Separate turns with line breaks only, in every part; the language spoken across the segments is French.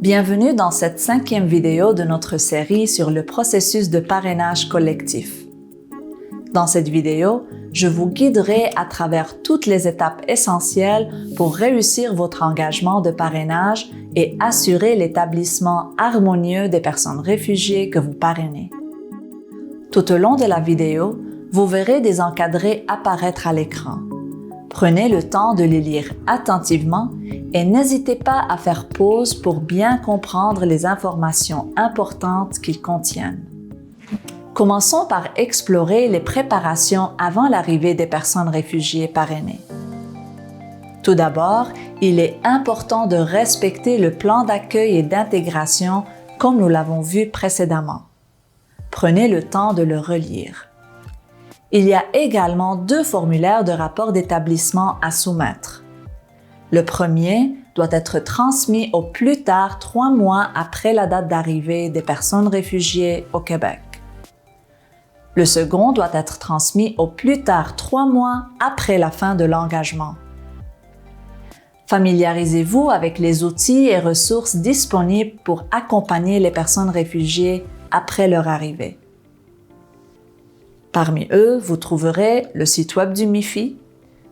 Bienvenue dans cette 5e vidéo de notre série sur le processus de parrainage collectif. Dans cette vidéo, je vous guiderai à travers toutes les étapes essentielles pour réussir votre engagement de parrainage et assurer l'établissement harmonieux des personnes réfugiées que vous parrainez. Tout au long de la vidéo, vous verrez des encadrés apparaître à l'écran. Prenez le temps de les lire attentivement et n'hésitez pas à faire pause pour bien comprendre les informations importantes qu'ils contiennent. Commençons par explorer les préparations avant l'arrivée des personnes réfugiées parrainées. Tout d'abord, il est important de respecter le plan d'accueil et d'intégration comme nous l'avons vu précédemment. Prenez le temps de le relire. Il y a également 2 formulaires de rapport d'établissement à soumettre. Le premier doit être transmis au plus tard 3 mois après la date d'arrivée des personnes réfugiées au Québec. Le second doit être transmis au plus tard 3 mois après la fin de l'engagement. Familiarisez-vous avec les outils et ressources disponibles pour accompagner les personnes réfugiées après leur arrivée. Parmi eux, vous trouverez le site web du MIFI,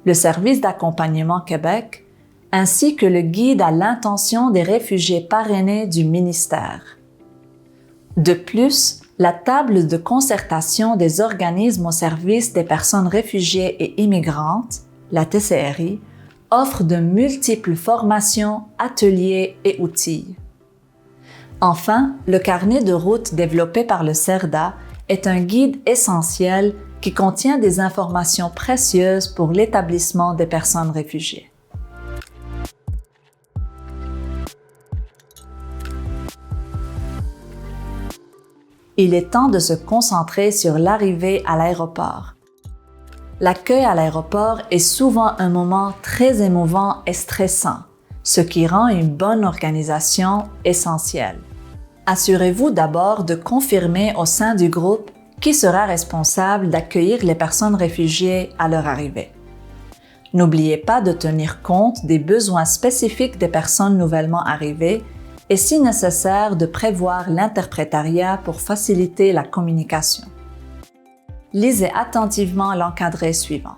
le service d'accompagnement Québec, ainsi que le guide à l'intention des réfugiés parrainés du ministère. De plus, la table de concertation des organismes au service des personnes réfugiées et immigrantes, la TCRI, offre de multiples formations, ateliers et outils. Enfin, le carnet de route développé par le CERDA est un guide essentiel qui contient des informations précieuses pour l'établissement des personnes réfugiées. Il est temps de se concentrer sur l'arrivée à l'aéroport. L'accueil à l'aéroport est souvent un moment très émouvant et stressant, ce qui rend une bonne organisation essentielle. Assurez-vous d'abord de confirmer au sein du groupe qui sera responsable d'accueillir les personnes réfugiées à leur arrivée. N'oubliez pas de tenir compte des besoins spécifiques des personnes nouvellement arrivées et si nécessaire de prévoir l'interprétariat pour faciliter la communication. Lisez attentivement l'encadré suivant.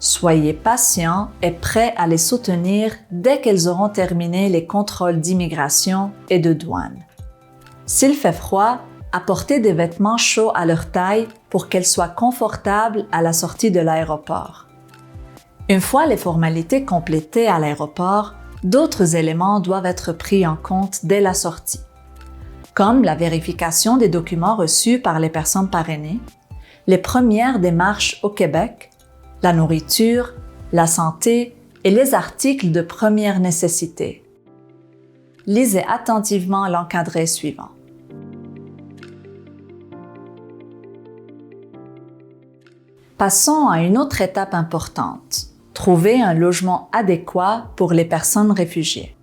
Soyez patients et prêts à les soutenir dès qu'elles auront terminé les contrôles d'immigration et de douane. S'il fait froid, apportez des vêtements chauds à leur taille pour qu'elles soient confortables à la sortie de l'aéroport. Une fois les formalités complétées à l'aéroport, d'autres éléments doivent être pris en compte dès la sortie, comme la vérification des documents reçus par les personnes parrainées, les premières démarches au Québec, la nourriture, la santé et les articles de première nécessité. Lisez attentivement l'encadré suivant. Passons à une autre étape importante. Trouver un logement adéquat pour les personnes réfugiées.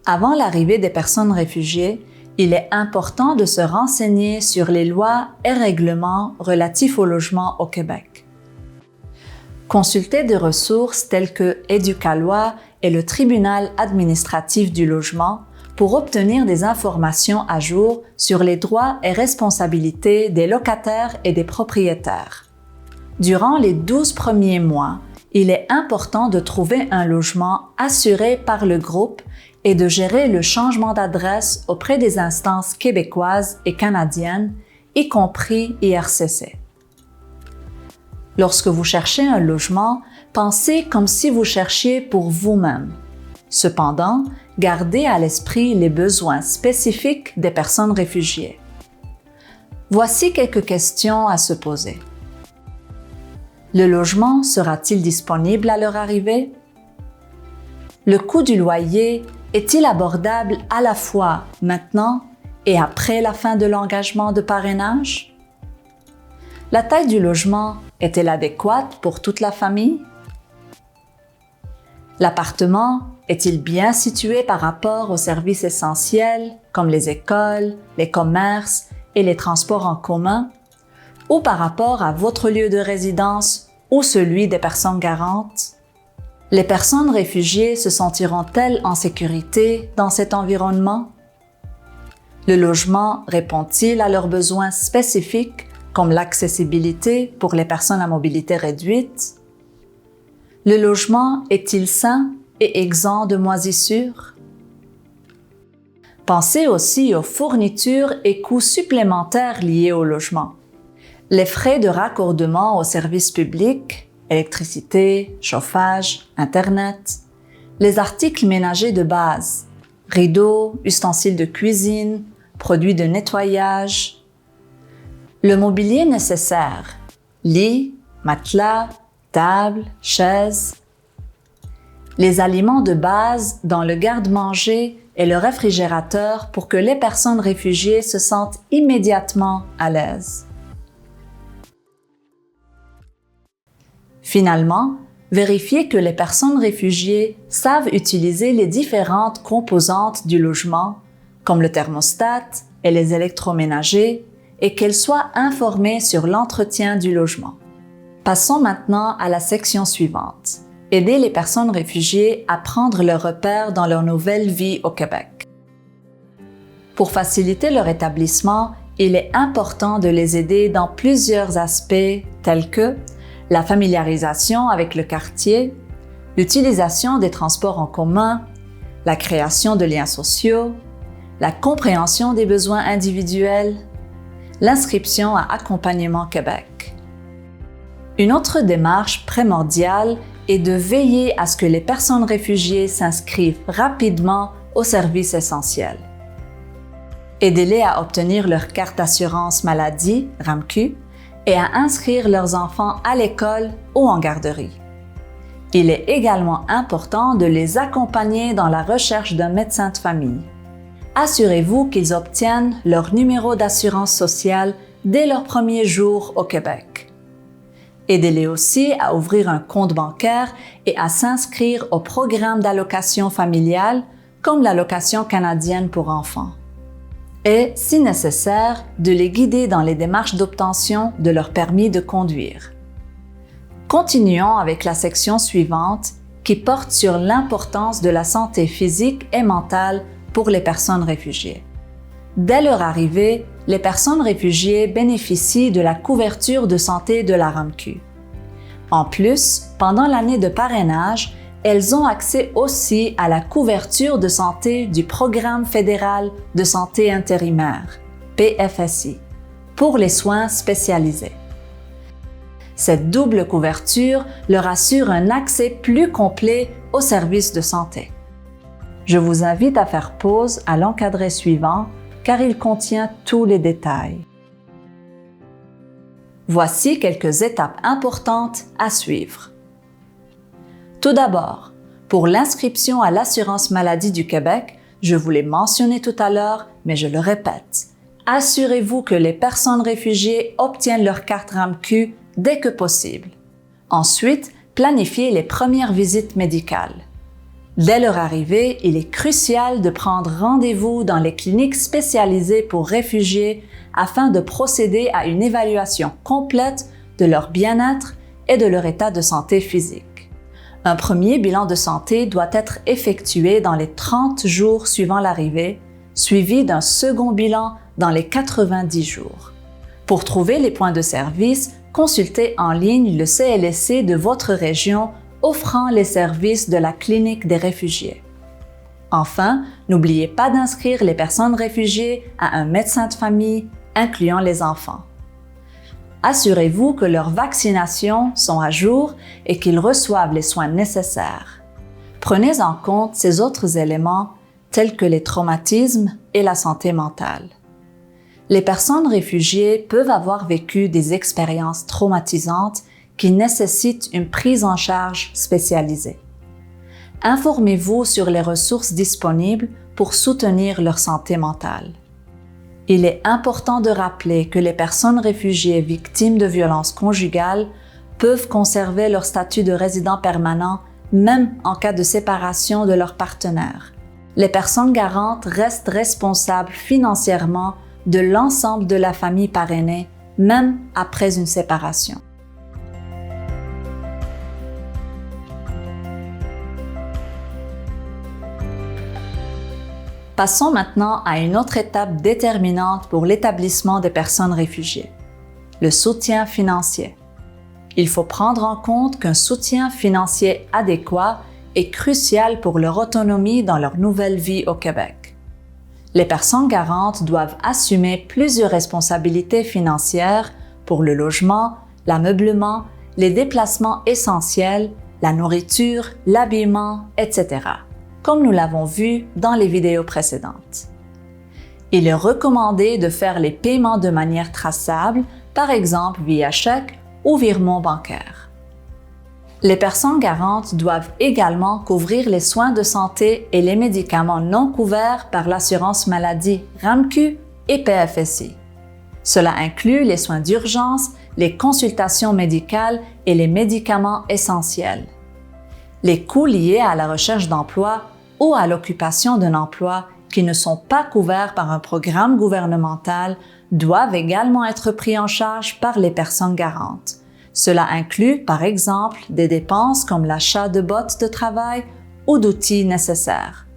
Avant l'arrivée des personnes réfugiées, il est important de se renseigner sur les lois et règlements relatifs au logement au Québec. Consultez des ressources telles que Éducalois et le Tribunal administratif du logement pour obtenir des informations à jour sur les droits et responsabilités des locataires et des propriétaires. Durant les 12 premiers mois, il est important de trouver un logement assuré par le groupe et de gérer le changement d'adresse auprès des instances québécoises et canadiennes, y compris IRCC. Lorsque vous cherchez un logement, pensez comme si vous cherchiez pour vous-même. Cependant, gardez à l'esprit les besoins spécifiques des personnes réfugiées. Voici quelques questions à se poser. Le logement sera-t-il disponible à leur arrivée? Le coût du loyer est-il abordable à la fois maintenant et après la fin de l'engagement de parrainage? La taille du logement est-elle adéquate pour toute la famille? L'appartement est-il bien situé par rapport aux services essentiels comme les écoles, les commerces et les transports en commun? Ou par rapport à votre lieu de résidence ou celui des personnes garantes? Les personnes réfugiées se sentiront-elles en sécurité dans cet environnement? Le logement répond-il à leurs besoins spécifiques comme l'accessibilité pour les personnes à mobilité réduite? Le logement est-il sain et exempt de moisissures? Pensez aussi aux fournitures et coûts supplémentaires liés au logement. Les frais de raccordement aux services publics, électricité, chauffage, Internet, les articles ménagers de base, rideaux, ustensiles de cuisine, produits de nettoyage, le mobilier nécessaire, lit, matelas, table, chaises, les aliments de base dans le garde-manger et le réfrigérateur pour que les personnes réfugiées se sentent immédiatement à l'aise. Finalement, vérifiez que les personnes réfugiées savent utiliser les différentes composantes du logement, comme le thermostat et les électroménagers, et qu'elles soient informées sur l'entretien du logement. Passons maintenant à la section suivante. Aider les personnes réfugiées à prendre leurs repères dans leur nouvelle vie au Québec. Pour faciliter leur établissement, il est important de les aider dans plusieurs aspects tels que la familiarisation avec le quartier, l'utilisation des transports en commun, la création de liens sociaux, la compréhension des besoins individuels, l'inscription à Accompagnement Québec. Une autre démarche primordiale est de veiller à ce que les personnes réfugiées s'inscrivent rapidement aux services essentiels. Aidez-les à obtenir leur carte d'assurance maladie, RAMQ, et à inscrire leurs enfants à l'école ou en garderie. Il est également important de les accompagner dans la recherche d'un médecin de famille. Assurez-vous qu'ils obtiennent leur numéro d'assurance sociale dès leur premier jour au Québec. Aidez-les aussi à ouvrir un compte bancaire et à s'inscrire au programme d'allocation familiale comme l'allocation canadienne pour enfants. Et, si nécessaire, de les guider dans les démarches d'obtention de leur permis de conduire. Continuons avec la section suivante qui porte sur l'importance de la santé physique et mentale pour les personnes réfugiées. Dès leur arrivée, les personnes réfugiées bénéficient de la couverture de santé de la RAMQ. En plus, pendant l'année de parrainage, elles ont accès aussi à la couverture de santé du Programme fédéral de santé intérimaire, PFSI, pour les soins spécialisés. Cette double couverture leur assure un accès plus complet aux services de santé. Je vous invite à faire pause à l'encadré suivant car il contient tous les détails. Voici quelques étapes importantes à suivre. Tout d'abord, pour l'inscription à l'assurance maladie du Québec, je vous l'ai mentionné tout à l'heure, mais je le répète. Assurez-vous que les personnes réfugiées obtiennent leur carte RAMQ dès que possible. Ensuite, planifiez les premières visites médicales. Dès leur arrivée, il est crucial de prendre rendez-vous dans les cliniques spécialisées pour réfugiés afin de procéder à une évaluation complète de leur bien-être et de leur état de santé physique. Un premier bilan de santé doit être effectué dans les 30 jours suivant l'arrivée, suivi d'un second bilan dans les 90 jours. Pour trouver les points de service, consultez en ligne le CLSC de votre région offrant les services de la clinique des réfugiés. Enfin, n'oubliez pas d'inscrire les personnes réfugiées à un médecin de famille, incluant les enfants. Assurez-vous que leurs vaccinations sont à jour et qu'ils reçoivent les soins nécessaires. Prenez en compte ces autres éléments tels que les traumatismes et la santé mentale. Les personnes réfugiées peuvent avoir vécu des expériences traumatisantes qui nécessitent une prise en charge spécialisée. Informez-vous sur les ressources disponibles pour soutenir leur santé mentale. Il est important de rappeler que les personnes réfugiées victimes de violences conjugales peuvent conserver leur statut de résident permanent même en cas de séparation de leur partenaire. Les personnes garantes restent responsables financièrement de l'ensemble de la famille parrainée, même après une séparation. Passons maintenant à une autre étape déterminante pour l'établissement des personnes réfugiées, le soutien financier. Il faut prendre en compte qu'un soutien financier adéquat est crucial pour leur autonomie dans leur nouvelle vie au Québec. Les personnes garantes doivent assumer plusieurs responsabilités financières pour le logement, l'ameublement, les déplacements essentiels, la nourriture, l'habillement, etc., comme nous l'avons vu dans les vidéos précédentes. Il est recommandé de faire les paiements de manière traçable, par exemple via chèque ou virement bancaire. Les personnes garantes doivent également couvrir les soins de santé et les médicaments non couverts par l'assurance maladie RAMQ et PFSI. Cela inclut les soins d'urgence, les consultations médicales et les médicaments essentiels. Les coûts liés à la recherche d'emploi ou à l'occupation d'un emploi qui ne sont pas couverts par un programme gouvernemental doivent également être pris en charge par les personnes garantes. Cela inclut, par exemple, des dépenses comme l'achat de bottes de travail ou d'outils nécessaires.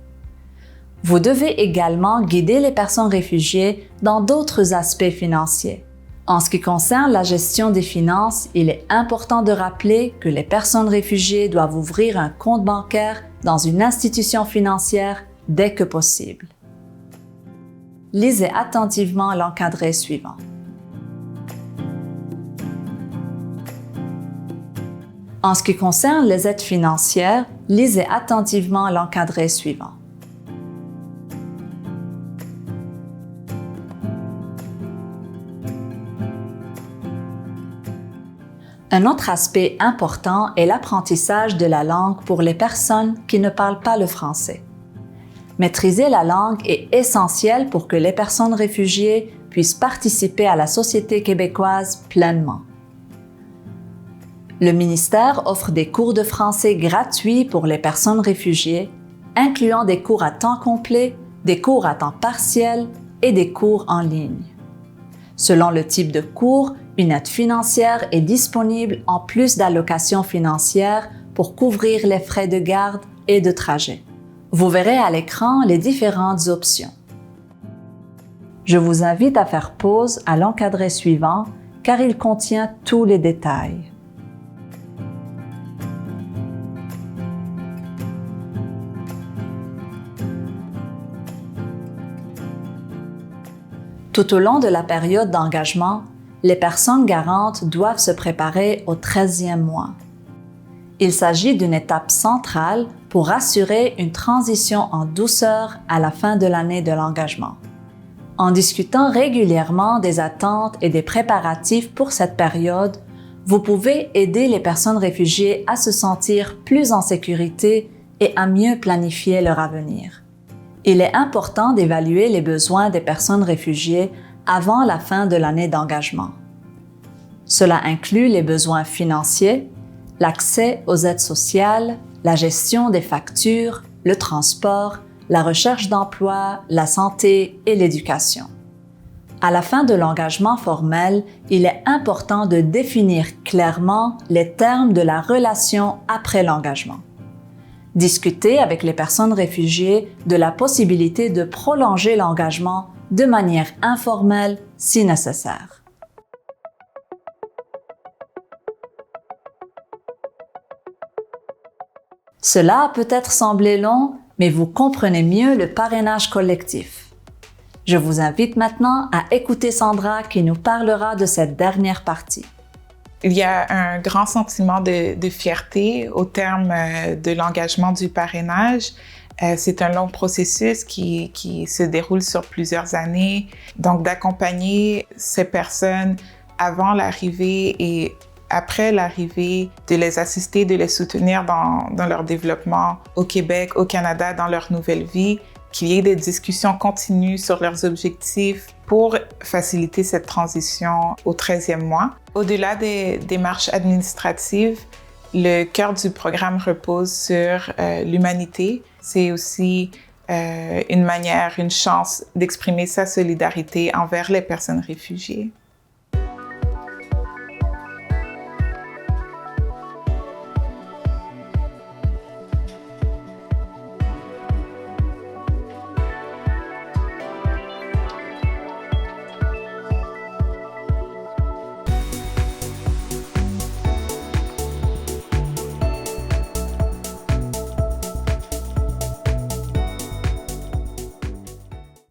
Vous devez également guider les personnes réfugiées dans d'autres aspects financiers. En ce qui concerne la gestion des finances, il est important de rappeler que les personnes réfugiées doivent ouvrir un compte bancaire dans une institution financière dès que possible. Lisez attentivement l'encadré suivant. En ce qui concerne les aides financières, lisez attentivement l'encadré suivant. Un autre aspect important est l'apprentissage de la langue pour les personnes qui ne parlent pas le français. Maîtriser la langue est essentiel pour que les personnes réfugiées puissent participer à la société québécoise pleinement. Le ministère offre des cours de français gratuits pour les personnes réfugiées, incluant des cours à temps complet, des cours à temps partiel et des cours en ligne. Selon le type de cours, une aide financière est disponible en plus d'allocations financières pour couvrir les frais de garde et de trajet. Vous verrez à l'écran les différentes options. Je vous invite à faire pause à l'encadré suivant car il contient tous les détails. Tout au long de la période d'engagement, les personnes garantes doivent se préparer au 13e mois. Il s'agit d'une étape centrale pour assurer une transition en douceur à la fin de l'année de l'engagement. En discutant régulièrement des attentes et des préparatifs pour cette période, vous pouvez aider les personnes réfugiées à se sentir plus en sécurité et à mieux planifier leur avenir. Il est important d'évaluer les besoins des personnes réfugiées avant la fin de l'année d'engagement. Cela inclut les besoins financiers, l'accès aux aides sociales, la gestion des factures, le transport, la recherche d'emploi, la santé et l'éducation. À la fin de l'engagement formel, il est important de définir clairement les termes de la relation après l'engagement. Discuter avec les personnes réfugiées de la possibilité de prolonger l'engagement de manière informelle si nécessaire. Cela a peut-être semblé long, mais vous comprenez mieux le parrainage collectif. Je vous invite maintenant à écouter Sandra qui nous parlera de cette dernière partie.
Il y a un grand sentiment de fierté au terme de l'engagement du parrainage. C'est un long processus qui se déroule sur plusieurs années. Donc, d'accompagner ces personnes avant l'arrivée et après l'arrivée, de les assister, de les soutenir dans leur développement au Québec, au Canada, dans leur nouvelle vie, qu'il y ait des discussions continues sur leurs objectifs pour faciliter cette transition au 13e mois. Au-delà des démarches administratives, le cœur du programme repose sur l'humanité. C'est aussi une manière, une chance d'exprimer sa solidarité envers les personnes réfugiées.